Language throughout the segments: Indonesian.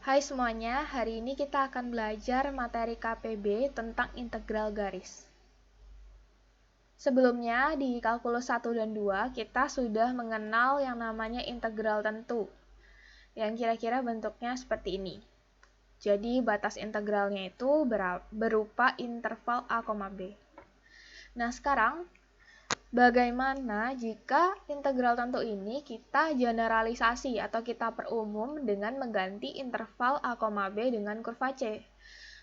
Hai semuanya, hari ini kita akan belajar materi KPB tentang integral garis. Sebelumnya, di kalkulus 1 dan 2, kita sudah mengenal yang namanya integral tentu, yang kira-kira bentuknya seperti ini. Jadi, batas integralnya itu berupa interval A, B. Nah, sekarang, bagaimana jika integral tentu ini kita generalisasi atau kita perumum dengan mengganti interval A, B dengan kurva C?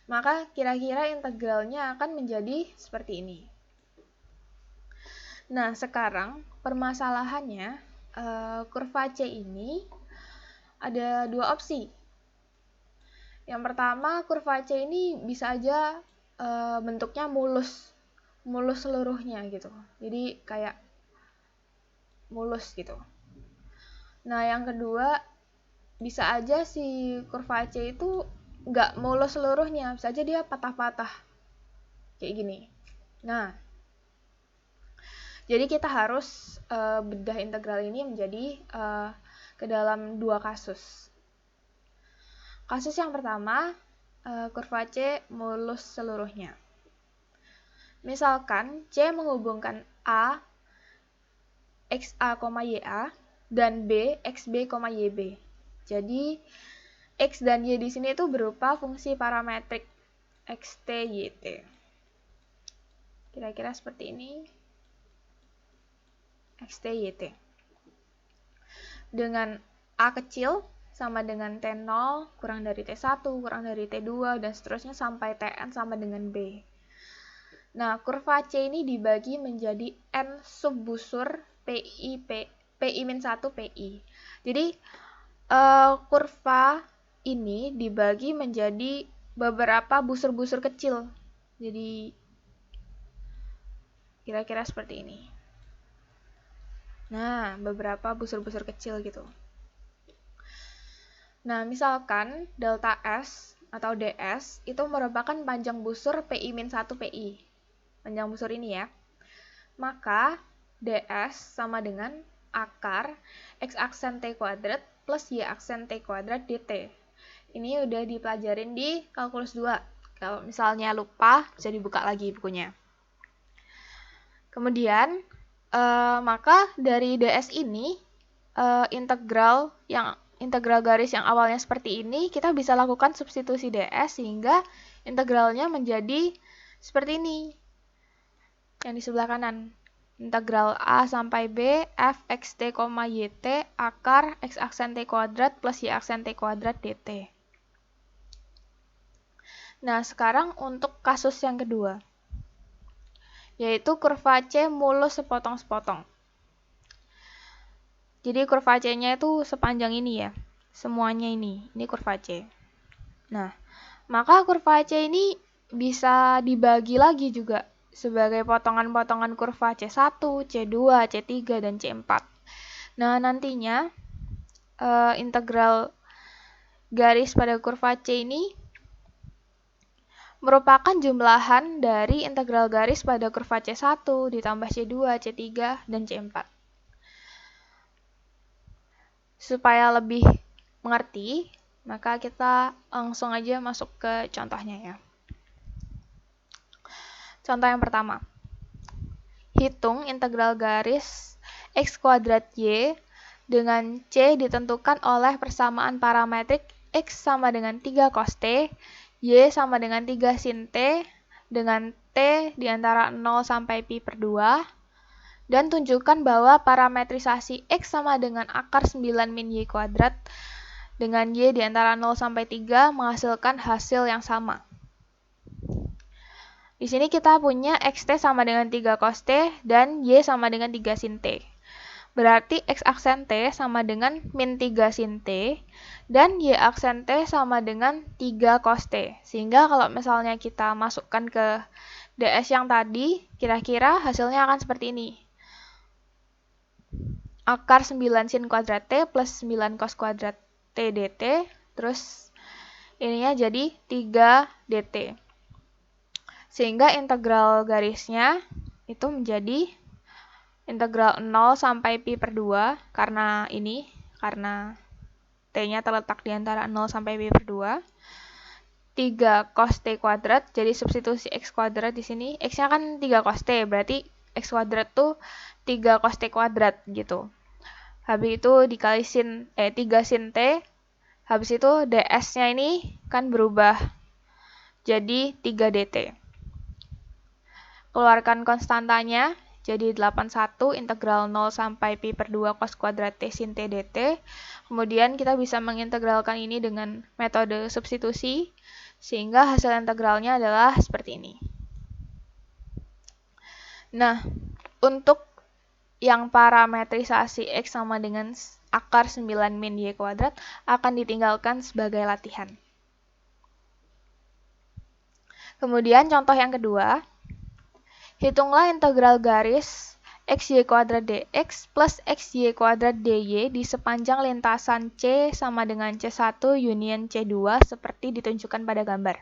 Maka kira-kira integralnya akan menjadi seperti ini. Nah, sekarang permasalahannya kurva C ini ada dua opsi. Yang pertama, kurva C ini bisa aja bentuknya mulus seluruhnya gitu. Jadi kayak mulus gitu. Nah, yang kedua, bisa aja si kurva C itu nggak mulus seluruhnya, bisa aja dia patah-patah kayak gini. Nah, jadi kita harus bedah integral ini menjadi ke dalam dua kasus. Kasus yang pertama, kurva C mulus seluruhnya. Misalkan C menghubungkan A, XA, YA, dan B, XB, YB. Jadi, X dan Y di sini itu berupa fungsi parametrik XT, YT. Kira-kira seperti ini. XT, YT. Dengan A kecil sama dengan T0 kurang dari T1, kurang dari T2, dan seterusnya sampai Tn sama dengan B. Nah, kurva C ini dibagi menjadi N subbusur PI-1 PI. Jadi, kurva ini dibagi menjadi beberapa busur-busur kecil. Jadi, kira-kira seperti ini. Nah, beberapa busur-busur kecil gitu. Nah, misalkan delta S atau DS itu merupakan panjang busur PI-1 PI. Panjang busur ini ya. Maka DS sama dengan akar X aksen T kuadrat plus Y aksen T kuadrat dt. Ini udah dipelajarin di kalkulus 2. Kalau misalnya lupa, bisa dibuka lagi bukunya. Kemudian, maka dari DS ini, integral garis yang awalnya seperti ini, kita bisa lakukan substitusi DS sehingga integralnya menjadi seperti ini. Yang di sebelah kanan. Integral A sampai B, f x t, yt, akar x aksen t kuadrat plus y aksen t kuadrat dt. Nah, sekarang untuk kasus yang kedua, yaitu kurva C mulus sepotong-sepotong. Jadi kurva C-nya itu sepanjang ini ya, semuanya ini kurva C. Nah, maka kurva C ini bisa dibagi lagi juga sebagai potongan-potongan kurva C1, C2, C3, dan C4. Nah, nantinya integral garis pada kurva C ini merupakan jumlahan dari integral garis pada kurva C1 ditambah C2, C3, dan C4. Supaya lebih mengerti, maka kita langsung aja masuk ke contohnya ya. Contoh yang pertama. Hitung integral garis X kuadrat Y dengan C ditentukan oleh persamaan parametrik X sama dengan 3 cos T, Y sama dengan 3 sin T, dengan T di antara 0 sampai pi per 2, dan tunjukkan bahwa parametrisasi X sama dengan akar 9 min Y kuadrat dengan Y di antara 0 sampai 3 menghasilkan hasil yang sama. Di sini kita punya XT sama dengan 3 cos T dan Y sama dengan 3 sin T. Berarti X aksen T sama dengan min 3 sin T dan Y aksen T sama dengan 3 cos T. Sehingga kalau misalnya kita masukkan ke DS yang tadi, kira-kira hasilnya akan seperti ini. Akar 9 sin kuadrat T plus 9 cos kuadrat T dt, terus ininya jadi 3 dt. Sehingga integral garisnya itu menjadi integral 0 sampai pi per 2 karena T-nya terletak di antara 0 sampai pi per 2. 3 cos T kuadrat, jadi substitusi X kuadrat di sini. X-nya kan 3 cos T, berarti X kuadrat tuh 3 cos T kuadrat gitu. Habis itu dikali 3 sin T. Habis itu ds-nya ini kan berubah jadi 3 dt. Keluarkan konstantanya, jadi 81 integral 0 sampai pi per 2 cos kuadrat T sin T dt. Kemudian kita bisa mengintegralkan ini dengan metode substitusi, sehingga hasil integralnya adalah seperti ini. Nah, untuk yang parametrisasi X sama dengan akar 9 min Y kuadrat akan ditinggalkan sebagai latihan. Kemudian contoh yang kedua, hitunglah integral garis XY kuadrat dx plus XY kuadrat dy di sepanjang lintasan C sama dengan C1 union C2 seperti ditunjukkan pada gambar.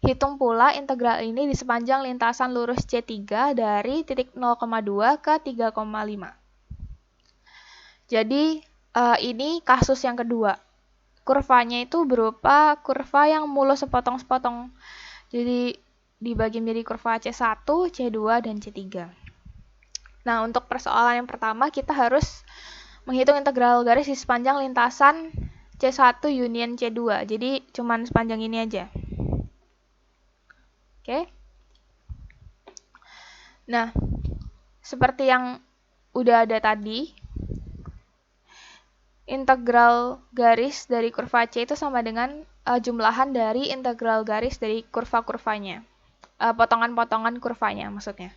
Hitung pula integral ini di sepanjang lintasan lurus C3 dari titik 0,2 ke 3,5. Jadi ini kasus yang kedua. Kurvanya itu berupa kurva yang mulus sepotong-sepotong. Jadi dibagi menjadi kurva C1, C2, dan C3. Nah, untuk persoalan yang pertama kita harus menghitung integral garis di sepanjang lintasan C1 union C2. Jadi cuman sepanjang ini aja. Oke. Nah, seperti yang udah ada tadi, integral garis dari kurva C itu sama dengan jumlahan dari integral garis dari kurva-kurvanya. Potongan-potongan kurvanya maksudnya.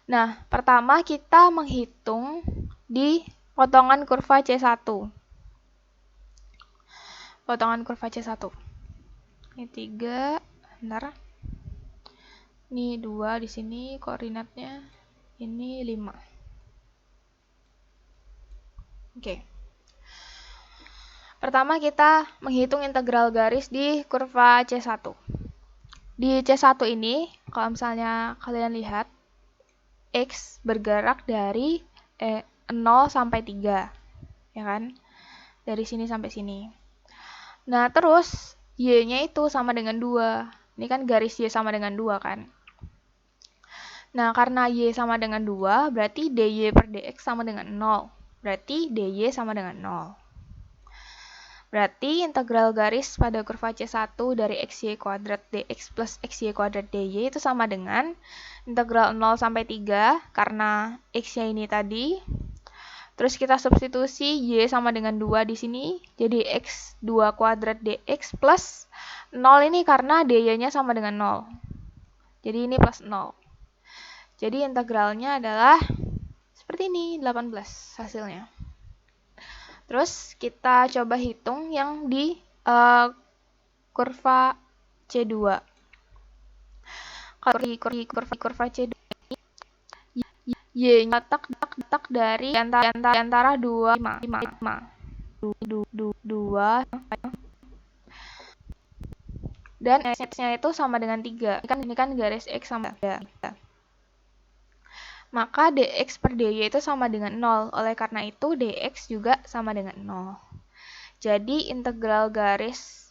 Nah, pertama kita menghitung di potongan kurva C1. Potongan kurva C1. Ini 3, bentar. Ini 2 di sini koordinatnya. Ini 5. Oke. Pertama kita menghitung integral garis di kurva C1. Di C1 ini, kalau misalnya kalian lihat, X bergerak dari 0 sampai 3, ya kan? Dari sini sampai sini. Nah, terus Y-nya itu sama dengan 2. Ini kan garis Y sama dengan 2 kan? Nah, karena Y sama dengan 2, berarti dy per dx sama dengan 0. Berarti dy sama dengan 0. Berarti integral garis pada kurva C1 dari XY kuadrat dx plus XY kuadrat dy itu sama dengan integral 0 sampai 3, karena X-nya ini tadi. Terus kita substitusi Y sama dengan 2 di sini, jadi X2 kuadrat dx plus 0 ini karena dy-nya sama dengan 0. Jadi ini plus 0. Jadi integralnya adalah seperti ini, 18 hasilnya. Terus kita coba hitung yang di kurva C2. Kalau di kurva C2 Y-nya letak dari antara 2, 5. Dan X-nya itu sama dengan 3. Ini kan garis X sama 3. Maka dx per dy itu sama dengan 0. Oleh karena itu, dx juga sama dengan 0. Jadi, integral garis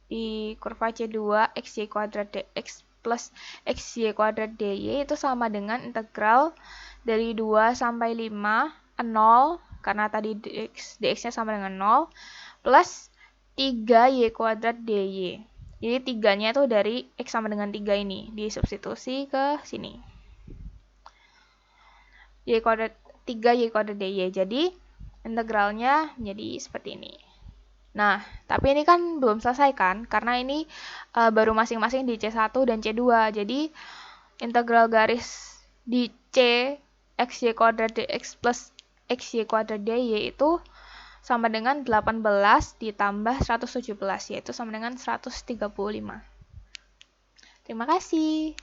di kurva C2 xy kuadrat dx plus xy kuadrat dy itu sama dengan integral dari 2 sampai 5, 0, karena tadi dx-nya sama dengan 0, plus 3y kuadrat dy. Jadi, 3-nya itu dari x sama dengan 3 ini, disubstitusi ke sini. Y kuadrat 3y kuadrat dy. Jadi integralnya menjadi seperti ini. Nah, tapi ini kan belum selesai kan? Karena ini baru masing-masing di C1 dan C2. Jadi integral garis di C xy kuadrat dx plus xy kuadrat dy itu sama dengan 18 ditambah 117, yaitu sama dengan 135. Terima kasih.